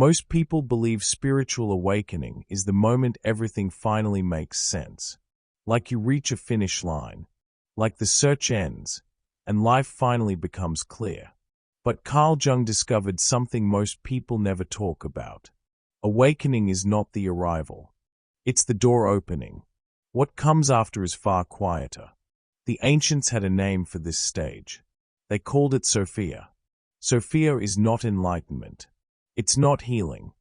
Most people believe spiritual awakening is the moment everything finally makes sense. Like you reach a finish line, like the search ends, and life finally becomes clear. But Carl Jung discovered something most people never talk about. Awakening is not the arrival. It's the door opening. What comes after is far quieter. The ancients had a name for this stage. They called it Sophia. Sophia is not enlightenment. It's not healing.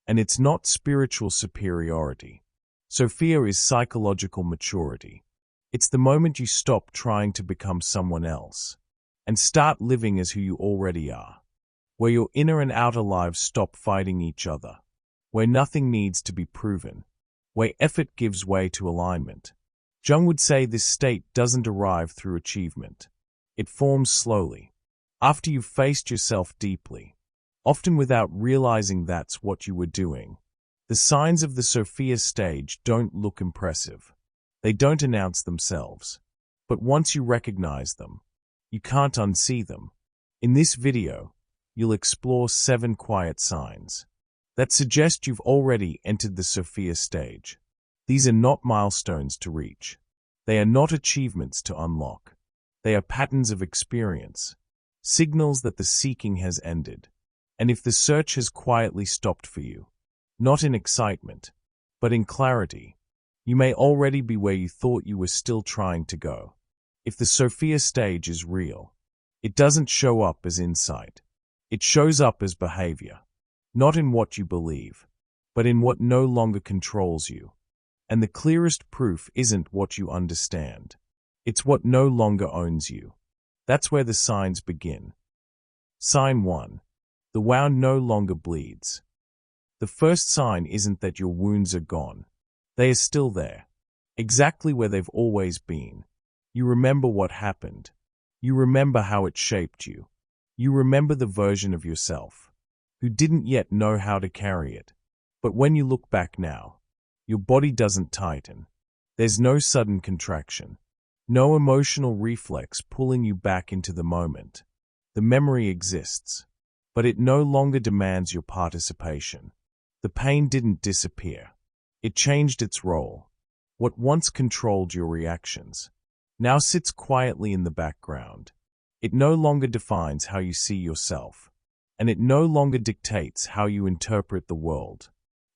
And it's not spiritual superiority. Sophia is psychological maturity. It's the moment you stop trying to become someone else and start living as who you already are, where your inner and outer lives stop fighting each other, where nothing needs to be proven, where effort gives way to alignment. Jung would say this state doesn't arrive through achievement. It forms slowly, after you've faced yourself deeply, often without realizing that's what you were doing. The signs of the Sophia stage don't look impressive. They don't announce themselves. But once you recognize them, you can't unsee them. In this video, you'll explore 7 quiet signs that suggest you've already entered the Sophia stage. These are not milestones to reach. They are not achievements to unlock. They are patterns of experience, signals that the seeking has ended, and if the search has quietly stopped for you, not in excitement, but in clarity, you may already be where you thought you were still trying to go. If the Sophia stage is real, it doesn't show up as insight. It shows up as behavior, not in what you believe, but in what no longer controls you. And the clearest proof isn't what you understand. It's what no longer owns you. That's where the signs begin. Sign 1. The wound no longer bleeds. The first sign isn't that your wounds are gone. They are still there, exactly where they've always been. You remember what happened. You remember how it shaped you. You remember the version of yourself who didn't yet know how to carry it. But when you look back now, your body doesn't tighten. There's no sudden contraction, no emotional reflex pulling you back into the moment. The memory exists, but it no longer demands your participation. The pain didn't disappear. It changed its role. What once controlled your reactions now sits quietly in the background. It no longer defines how you see yourself, and it no longer dictates how you interpret the world.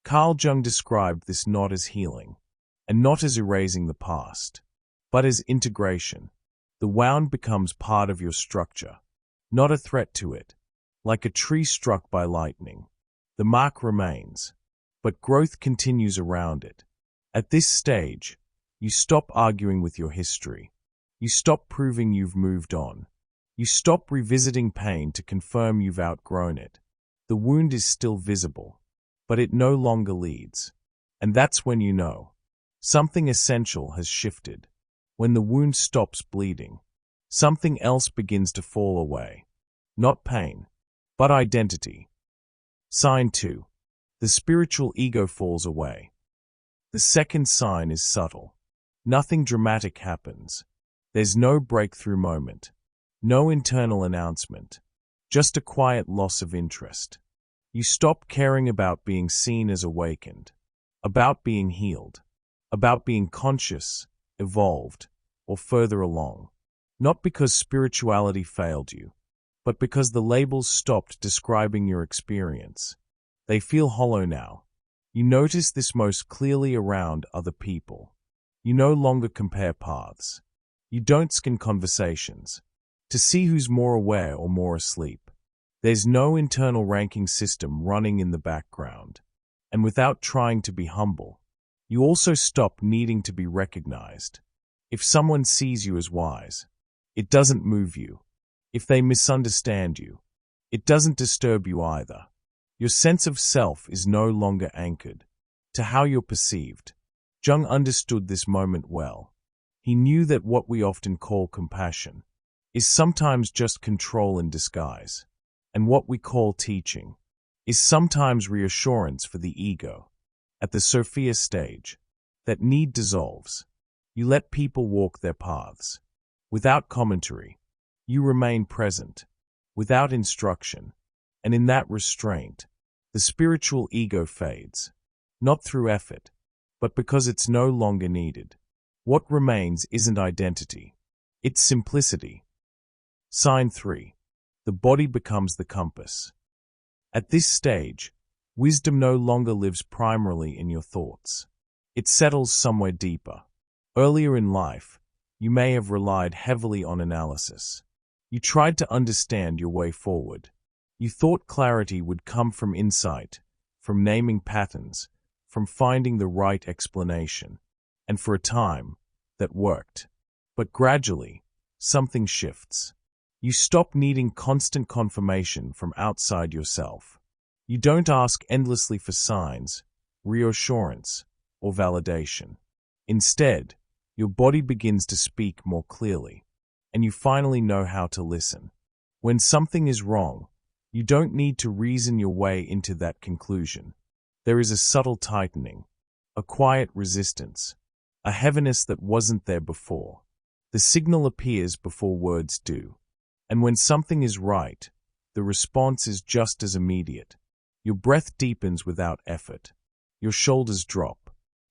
Carl Jung described this not as healing, and not as erasing the past, but as integration. The wound becomes part of your structure, not a threat to it. Like a tree struck by lightning, the mark remains, but growth continues around it. At this stage, you stop arguing with your history. You stop proving you've moved on. You stop revisiting pain to confirm you've outgrown it. The wound is still visible, but it no longer leads. And that's when you know something essential has shifted. When the wound stops bleeding, something else begins to fall away. Not pain, but identity. Sign 2. The spiritual ego falls away. The second sign is subtle. Nothing dramatic happens. There's no breakthrough moment, no internal announcement, just a quiet loss of interest. You stop caring about being seen as awakened, about being healed, about being conscious, evolved, or further along. Not because spirituality failed you, but because the labels stopped describing your experience. They feel hollow now. You notice this most clearly around other people. You no longer compare paths. You don't scan conversations to see who's more aware or more asleep. There's no internal ranking system running in the background. And without trying to be humble, you also stop needing to be recognized. If someone sees you as wise, it doesn't move you. If they misunderstand you, it doesn't disturb you either. Your sense of self is no longer anchored to how you're perceived. Jung understood this moment well. He knew that what we often call compassion is sometimes just control in disguise, and what we call teaching is sometimes reassurance for the ego. At the Sophia stage, that need dissolves. You let people walk their paths. Without commentary, you remain present, without instruction, and in that restraint, The spiritual ego fades, not through effort, but because it's no longer needed. What remains isn't identity, it's simplicity. Sign 3. The body becomes the compass. At this stage, wisdom no longer lives primarily in your thoughts. It settles somewhere deeper. Earlier in life, you may have relied heavily on analysis. You tried to understand your way forward. You thought clarity would come from insight, from naming patterns, from finding the right explanation. And for a time, that worked. But gradually, something shifts. You stop needing constant confirmation from outside yourself. You don't ask endlessly for signs, reassurance, or validation. Instead, your body begins to speak more clearly, and you finally know how to listen. When something is wrong, you don't need to reason your way into that conclusion. There is a subtle tightening, a quiet resistance, a heaviness that wasn't there before. The signal appears before words do. And when something is right, the response is just as immediate. Your breath deepens without effort. Your shoulders drop.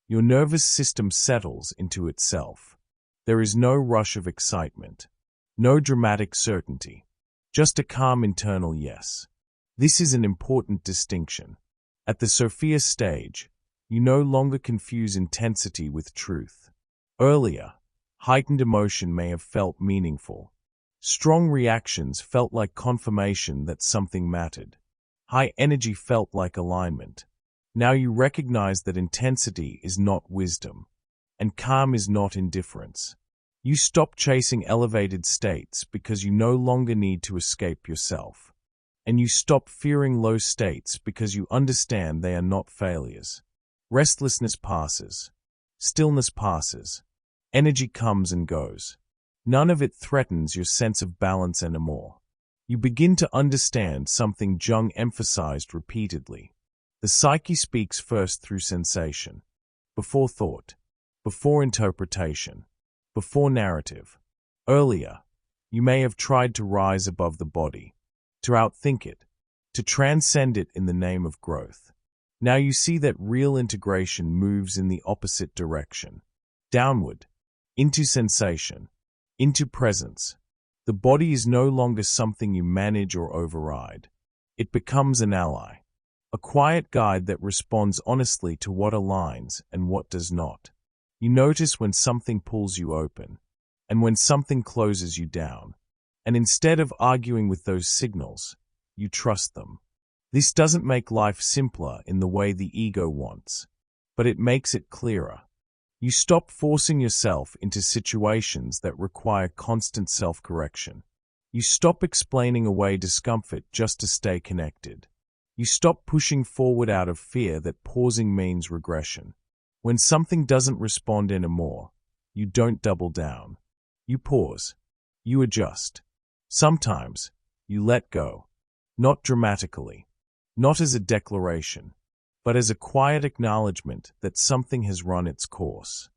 Your nervous system settles into itself. There is no rush of excitement, no dramatic certainty, just a calm internal yes. This is an important distinction. At the Sophia stage, you no longer confuse intensity with truth. Earlier, heightened emotion may have felt meaningful. Strong reactions felt like confirmation that something mattered. High energy felt like alignment. Now you recognize that intensity is not wisdom, and calm is not indifference. You stop chasing elevated states because you no longer need to escape yourself. And you stop fearing low states because you understand they are not failures. Restlessness passes. Stillness passes. Energy comes and goes. None of it threatens your sense of balance anymore. You begin to understand something Jung emphasized repeatedly. The psyche speaks first through sensation, before thought, before interpretation, before narrative. Earlier, you may have tried to rise above the body, to outthink it, to transcend it in the name of growth. Now you see that real integration moves in the opposite direction, downward, into sensation, into presence. The body is no longer something you manage or override. It becomes an ally, a quiet guide that responds honestly to what aligns and what does not. You notice when something pulls you open, and when something closes you down. And instead of arguing with those signals, you trust them. This doesn't make life simpler in the way the ego wants, but it makes it clearer. You stop forcing yourself into situations that require constant self-correction. You stop explaining away discomfort just to stay connected. You stop pushing forward out of fear that pausing means regression. When something doesn't respond anymore, you don't double down. You pause. You adjust. Sometimes, you let go. Not dramatically. Not as a declaration, but as a quiet acknowledgement that something has run its course.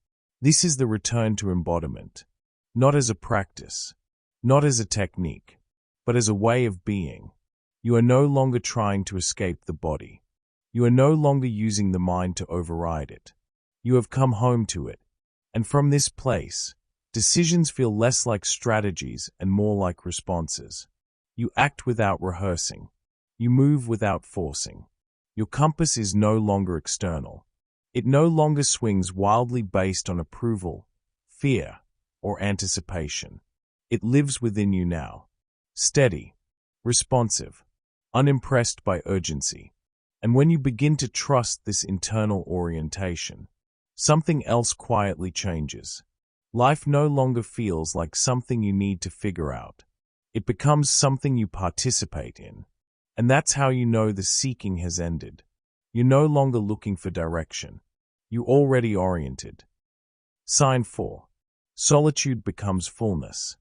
This is the return to embodiment, not as a practice, not as a technique, but as a way of being. You are no longer trying to escape the body. You are no longer using the mind to override it. You have come home to it, and from this place, decisions feel less like strategies and more like responses. You act without rehearsing. You move without forcing. Your compass is no longer external. It no longer swings wildly based on approval, fear, or anticipation. It lives within you now, steady, responsive, unimpressed by urgency. And when you begin to trust this internal orientation, something else quietly changes. Life no longer feels like something you need to figure out. It becomes something you participate in. And that's how you know the seeking has ended. You're no longer looking for direction. You already oriented. Sign 4. Solitude becomes fullness.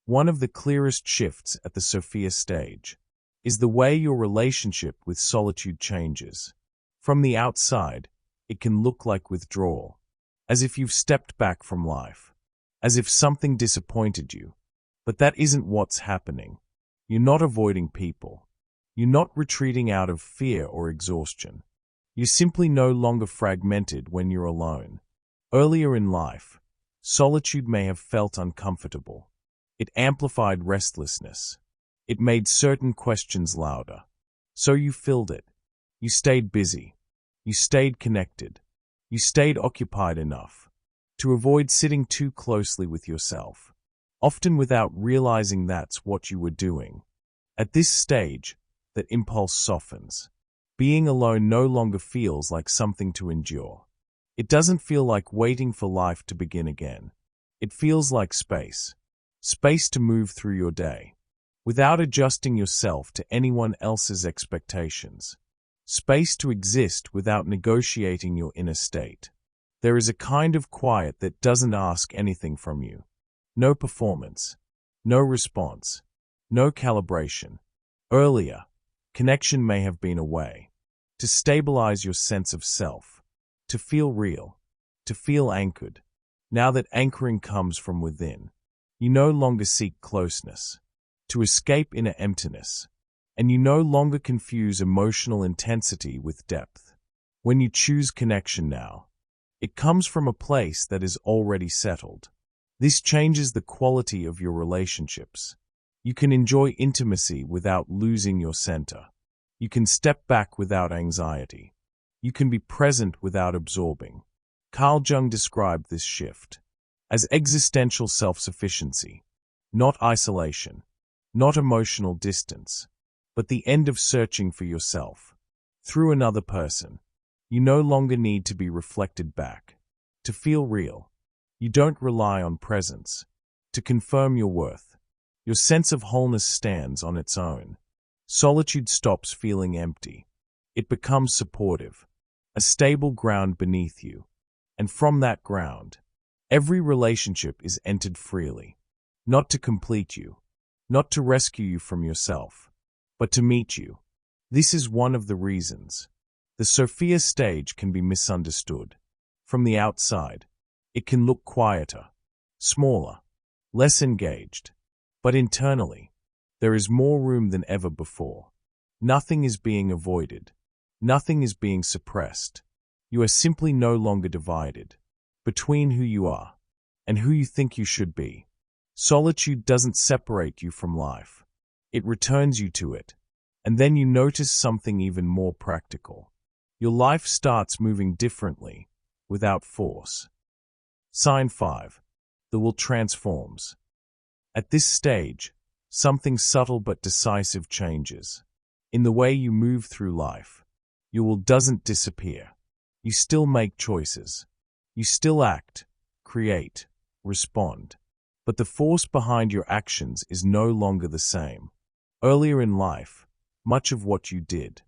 One of the clearest shifts at the Sophia stage is the way your relationship with solitude changes. From the outside, it can look like withdrawal, as if you've stepped back from life, as if something disappointed you. But that isn't what's happening. You're not avoiding people. You're not retreating out of fear or exhaustion. You're simply no longer fragmented when you're alone. Earlier in life, solitude may have felt uncomfortable. It amplified restlessness. It made certain questions louder. So you filled it. You stayed busy. You stayed connected. You stayed occupied enough to avoid sitting too closely with yourself, often without realizing that's what you were doing. At this stage, that impulse softens. Being alone no longer feels like something to endure. It doesn't feel like waiting for life to begin again. It feels like space. Space to move through your day, without adjusting yourself to anyone else's expectations. Space to exist without negotiating your inner state. There is a kind of quiet that doesn't ask anything from you. No performance. No response. No calibration. Earlier, connection may have been a way to stabilize your sense of self, to feel real, to feel anchored. Now that anchoring comes from within, you no longer seek closeness to escape inner emptiness, and you no longer confuse emotional intensity with depth. When you choose connection now, it comes from a place that is already settled. This changes the quality of your relationships. You can enjoy intimacy without losing your center. You can step back without anxiety. You can be present without absorbing. Carl Jung described this shift as existential self-sufficiency, not isolation, not emotional distance, but the end of searching for yourself through another person. You no longer need to be reflected back to feel real. You don't rely on presence to confirm your worth. Your sense of wholeness stands on its own. Solitude stops feeling empty. It becomes supportive, a stable ground beneath you. And from that ground, every relationship is entered freely, not to complete you, not to rescue you from yourself, but to meet you. This is one of the reasons the Sophia Stage can be misunderstood. From the outside, it can look quieter, smaller, less engaged. But internally, there is more room than ever before. Nothing is being avoided. Nothing is being suppressed. You are simply no longer divided between who you are and who you think you should be. Solitude doesn't separate you from life. It returns you to it. And then you notice something even more practical. Your life starts moving differently, without force. Sign 5. The will transforms. At this stage, something subtle but decisive changes. In the way you move through life, your will doesn't disappear. You still make choices. You still act, create, respond. But the force behind your actions is no longer the same. Earlier in life, much of what you did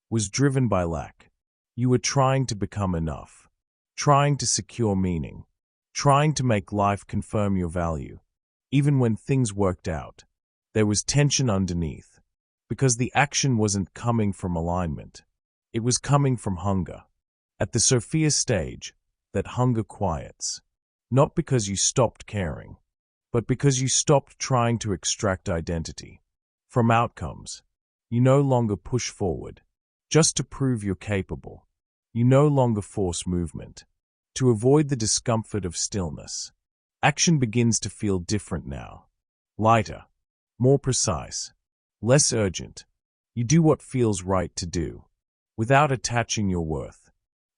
was driven by lack. You were trying to become enough, trying to secure meaning, trying to make life confirm your value. Even when things worked out, there was tension underneath, because the action wasn't coming from alignment. It was coming from hunger. At the Sophia Stage, that hunger quiets, not because you stopped caring, but because you stopped trying to extract identity from outcomes. You no longer push forward just to prove you're capable. You no longer force movement to avoid the discomfort of stillness. Action begins to feel different now. Lighter, more precise, less urgent. You do what feels right to do, without attaching your worth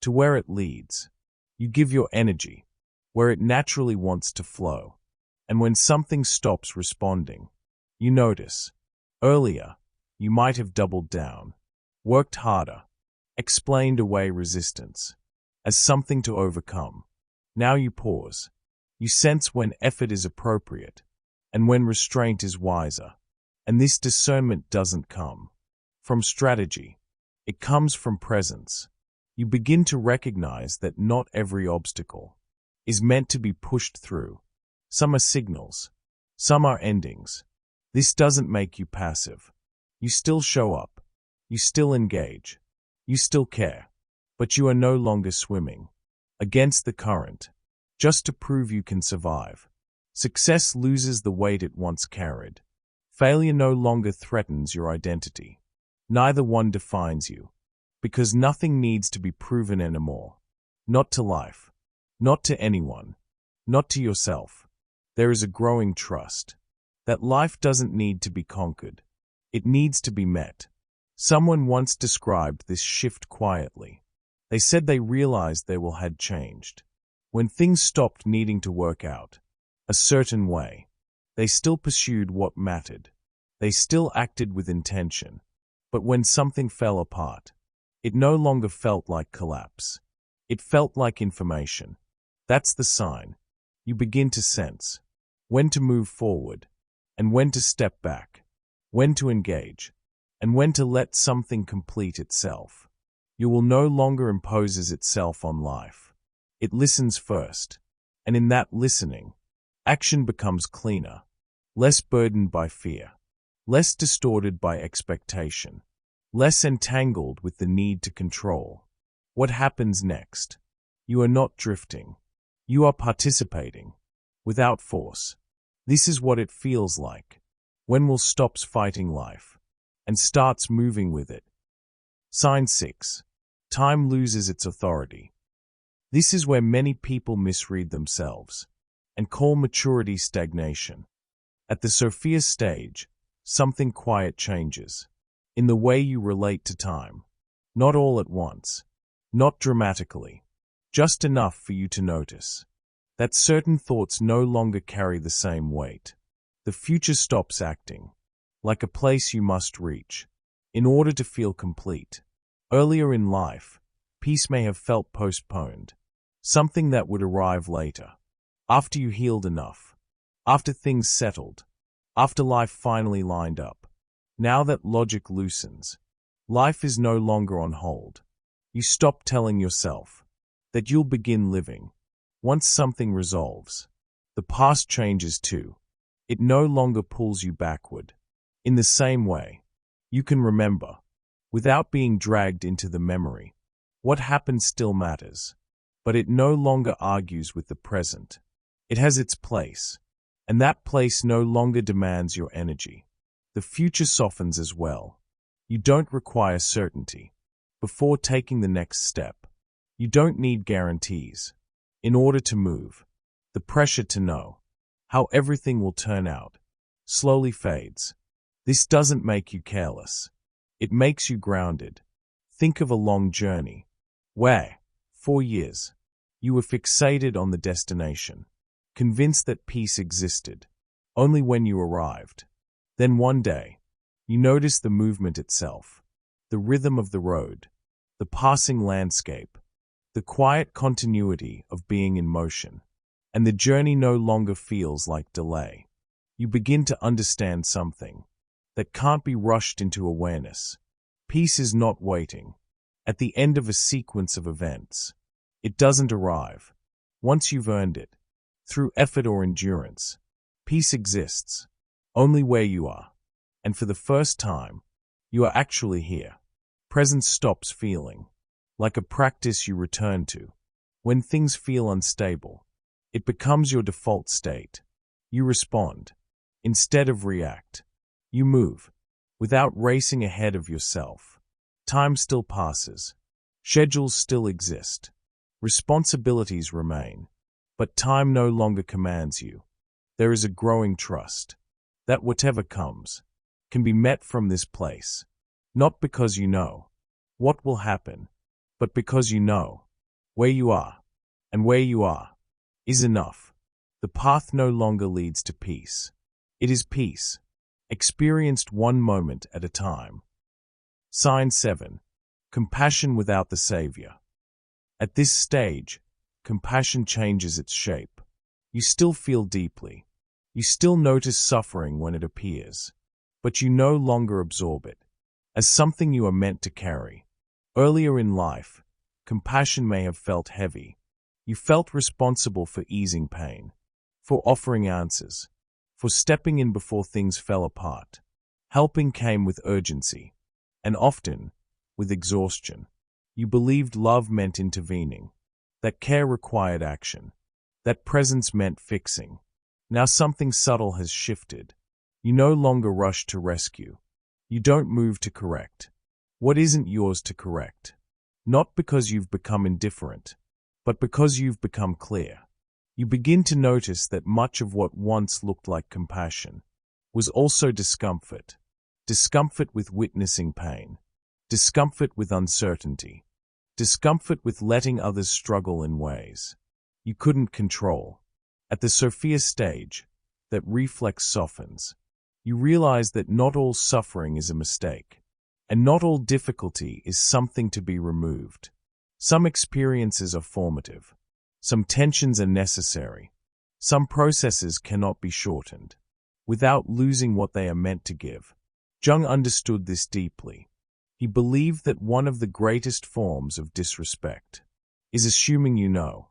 to where it leads. You give your energy where it naturally wants to flow. And when something stops responding, you notice. Earlier, you might have doubled down, worked harder, explained away resistance as something to overcome. Now you pause. You sense when effort is appropriate and when restraint is wiser. And this discernment doesn't come from strategy. It comes from presence. You begin to recognize that not every obstacle is meant to be pushed through. Some are signals. Some are endings. This doesn't make you passive. You still show up. You still engage. You still care. But you are no longer swimming against the current just to prove you can survive. Success loses the weight it once carried. Failure no longer threatens your identity. Neither one defines you, because nothing needs to be proven anymore. Not to life, not to anyone, not to yourself. There is a growing trust that life doesn't need to be conquered. It needs to be met. Someone once described this shift quietly. They said they realized their will had changed. When things stopped needing to work out a certain way, they still pursued what mattered. They still acted with intention. But when something fell apart, it no longer felt like collapse. It felt like information. That's the sign. You begin to sense when to move forward and when to step back, when to engage and when to let something complete itself. You will no longer imposes itself on life. It listens first, and in that listening, action becomes cleaner, less burdened by fear, less distorted by expectation, less entangled with the need to control. What happens next? You are not drifting. You are participating, without force. This is what it feels like when will stops fighting life and starts moving with it. Sign 6. Time loses its authority. This is where many people misread themselves and call maturity stagnation. At the Sophia Stage, something quiet changes in the way you relate to time. Not all at once, not dramatically, just enough for you to notice that certain thoughts no longer carry the same weight. The future stops acting like a place you must reach in order to feel complete. Earlier in life, peace may have felt postponed, something that would arrive later, after you healed enough, after things settled, after life finally lined up. Now that logic loosens, life is no longer on hold. You stop telling yourself that you'll begin living once something resolves. The past changes too. It no longer pulls you backward. In the same way, you can remember, without being dragged into the memory. What happened still matters, but it no longer argues with the present. It has its place, and that place no longer demands your energy. The future softens as well. You don't require certainty before taking the next step. You don't need guarantees in order to move. The pressure to know how everything will turn out slowly fades. This doesn't make you careless. It makes you grounded. Think of a long journey where, for years, you were fixated on the destination, convinced that peace existed only when you arrived. Then one day, you notice the movement itself, the rhythm of the road, the passing landscape, the quiet continuity of being in motion, and the journey no longer feels like delay. You begin to understand something that can't be rushed into awareness. Peace is not waiting at the end of a sequence of events. It doesn't arrive once you've earned it, through effort or endurance. Peace exists only where you are, and for the first time, you are actually here. Presence stops feeling like a practice you return to. When things feel unstable, it becomes your default state. You respond instead of react. You move without racing ahead of yourself. Time still passes. Schedules still exist. Responsibilities remain. But time no longer commands you. There is a growing trust that whatever comes can be met from this place, not because you know what will happen, but because you know where you are, and where you are is enough. The path no longer leads to peace. It is peace, experienced one moment at a time. Sign 7. Compassion without the savior. At this stage, compassion changes its shape. You still feel deeply. You still notice suffering when it appears, but you no longer absorb it as something you are meant to carry. Earlier in life, compassion may have felt heavy. You felt responsible for easing pain, for offering answers, for stepping in before things fell apart. Helping came with urgency, and often with exhaustion. You believed love meant intervening, that care required action, that presence meant fixing. Now something subtle has shifted. You no longer rush to rescue. You don't move to correct. what isn't yours to correct. Not because you've become indifferent, but because you've become clear. You begin to notice that much of what once looked like compassion was also discomfort. Discomfort with witnessing pain. Discomfort with uncertainty. Discomfort with letting others struggle in ways you couldn't control. At the Sophia stage, that reflex softens. You realize that not all suffering is a mistake, and not all difficulty is something to be removed. Some experiences are formative. Some tensions are necessary. Some processes cannot be shortened without losing what they are meant to give. Jung understood this deeply. He believed that one of the greatest forms of disrespect is assuming you know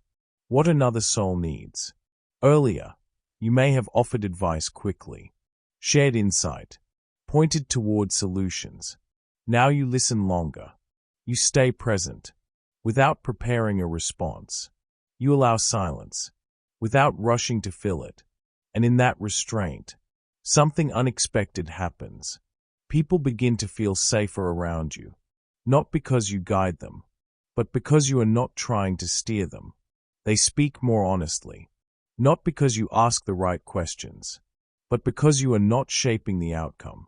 what another soul needs. Earlier, you may have offered advice quickly, shared insight, pointed toward solutions. Now you listen longer. You stay present, without preparing a response. You allow silence, without rushing to fill it. And in that restraint, something unexpected happens. People begin to feel safer around you, not because you guide them, but because you are not trying to steer them. They speak more honestly, not because you ask the right questions, but because you are not shaping the outcome.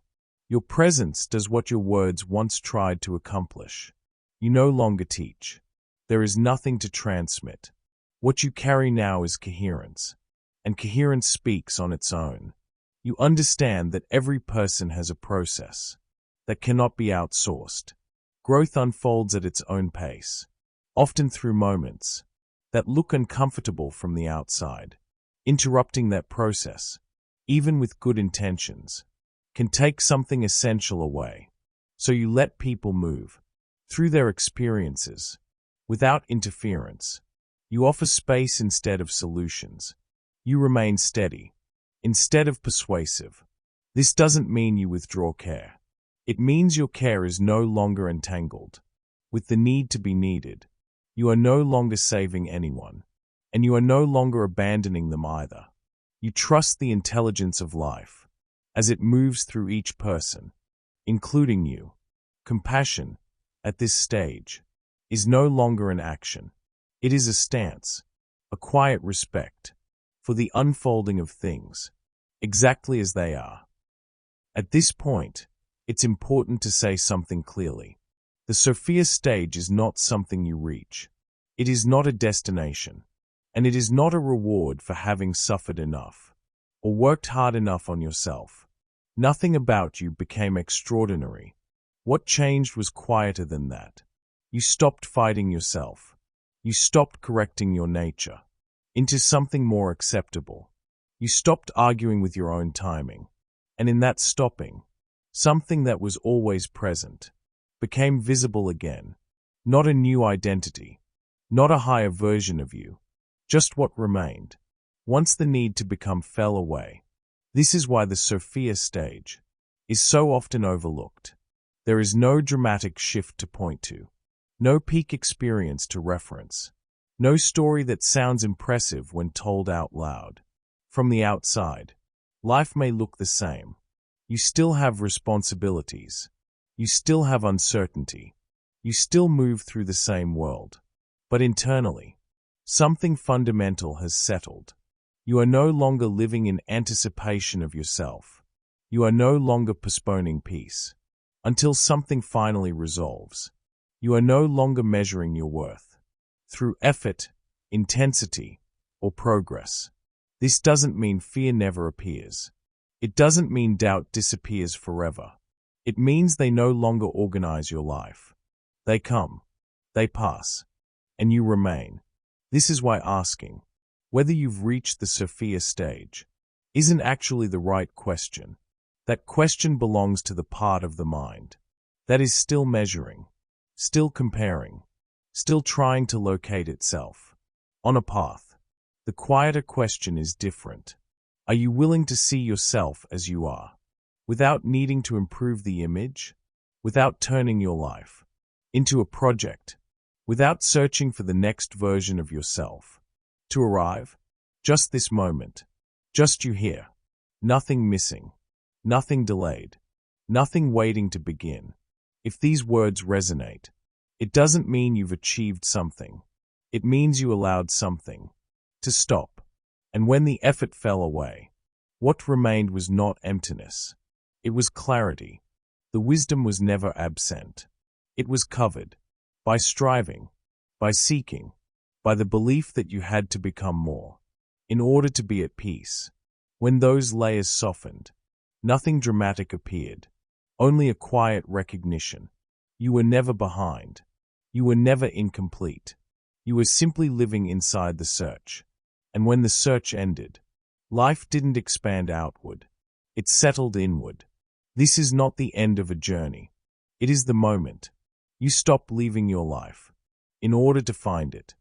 Your presence does what your words once tried to accomplish. You no longer teach. There is nothing to transmit. What you carry now is coherence, and coherence speaks on its own. You understand that every person has a process that cannot be outsourced. Growth unfolds at its own pace, often through moments that look uncomfortable from the outside. Interrupting that process, even with good intentions, can take something essential away. So you let people move through their experiences without interference. You offer space instead of solutions. You remain steady instead of persuasive. This doesn't mean you withdraw care. It means your care is no longer entangled with the need to be needed. You are no longer saving anyone, and you are no longer abandoning them either. You trust the intelligence of life as it moves through each person, including you. Compassion, at this stage, is no longer an action. It is a stance, a quiet respect for the unfolding of things, exactly as they are. At this point, it's important to say something clearly. The Sophia stage is not something you reach. It is not a destination, and it is not a reward for having suffered enough or worked hard enough on yourself. Nothing about you became extraordinary. What changed was quieter than that. You stopped fighting yourself. You stopped correcting your nature into something more acceptable. You stopped arguing with your own timing. And in that stopping, something that was always present became visible again. Not a new identity, not a higher version of you, just what remained. Once the need to become fell away. This is why the Sophia stage is so often overlooked. There is no dramatic shift to point to, no peak experience to reference, no story that sounds impressive when told out loud. From the outside, life may look the same. You still have responsibilities. You still have uncertainty. You still move through the same world. But internally, something fundamental has settled. You are no longer living in anticipation of yourself. You are no longer postponing peace until something finally resolves. You are no longer measuring your worth through effort, intensity, or progress. This doesn't mean fear never appears. It doesn't mean doubt disappears forever. It means they no longer organize your life. They come, they pass, and you remain. This is why asking whether you've reached the Sophia stage isn't actually the right question. That question belongs to the part of the mind that is still measuring, still comparing, still trying to locate itself on a path. The quieter question is different. Are you willing to see yourself as you are, without needing to improve the image, without turning your life into a project, without searching for the next version of yourself to arrive? Just this moment, just you here, nothing missing, nothing delayed, nothing waiting to begin. If these words resonate, it doesn't mean you've achieved something. It means you allowed something to stop. And when the effort fell away, what remained was not emptiness. It was clarity. The wisdom was never absent. It was covered by striving, by seeking, by the belief that you had to become more in order to be at peace. When those layers softened, nothing dramatic appeared, only a quiet recognition. You were never behind. You were never incomplete. You were simply living inside the search. And when the search ended, life didn't expand outward. It settled inward. This is not the end of a journey. It is the moment. You stop leaving your life in order to find it.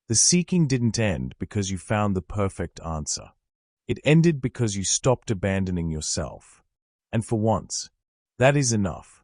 The seeking didn't end because you found the perfect answer. It ended because you stopped abandoning yourself. And for once, that is enough.